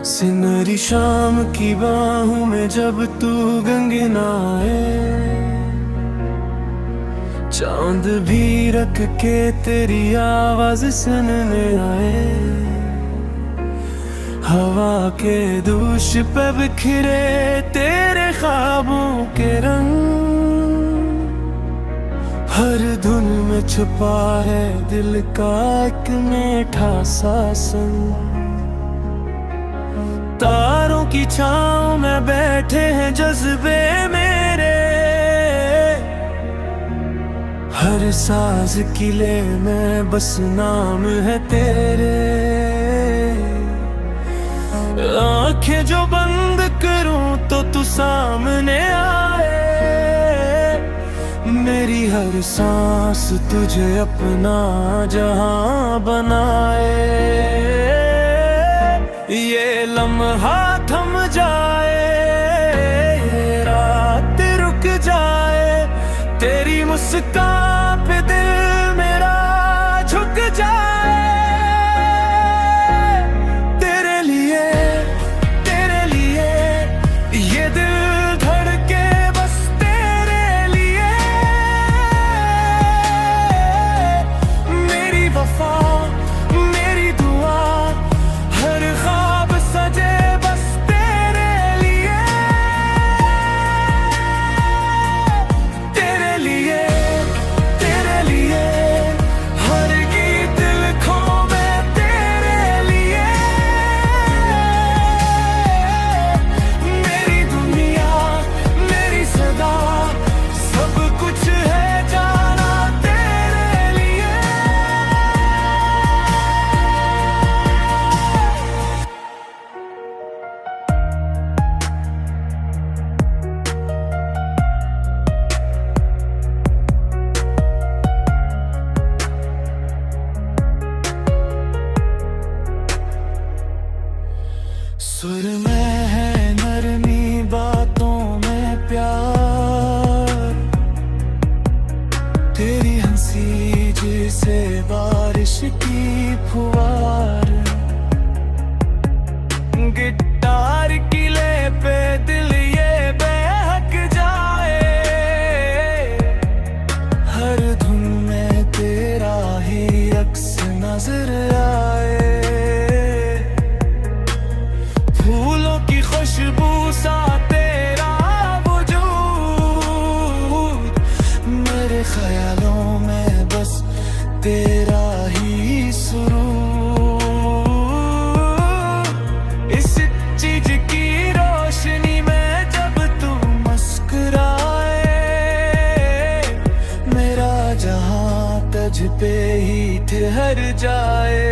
सिनहरी शाम की बाहों में जब तू गंगनाए, चांद भी रख के तेरी आवाज सुनने आए। हवा के दूश पे बिखरे तेरे ख्वाबों के रंग, हर धुन में छुपा है दिल का एक मीठा सा संग। तारों की छांव में बैठे हैं जज्बे मेरे, हर साज किले में बस नाम है तेरे। आंखें जो बंद करूं तो तू सामने आए, मेरी हर सांस तुझे अपना जहां बनाए। ये लम्हा थम जाए, ये रात रुक जाए, तेरी मुस्कान पे दिल मेरा झुक जाए। तेरे लिए ये दिल धड़के बस तेरे लिए। मेरी वफा मेरी दुआ हर ख्वाब सजे बस तेरे लिए। तेरे लिए हर गीत लिखूं मैं तेरे लिए। मेरी दुनिया मेरी सदा सब कुछ है जाना तेरे लिए। सुर में है नरमी बातों में प्यार, तेरी हंसी जैसे बारिश की फुहार। गिटार किले पे दिल ये बहक जाए, हर धुन में तेरा ही अक्स नजर आए। फूलों की खुशबू सा तेरा वजूद, मेरे ख्यालों में बस तेरा ही सुरूर। इस चीज की रोशनी में जब तू मुस्कुराए, मेरा जहां तुझ पे ही ठहर जाए।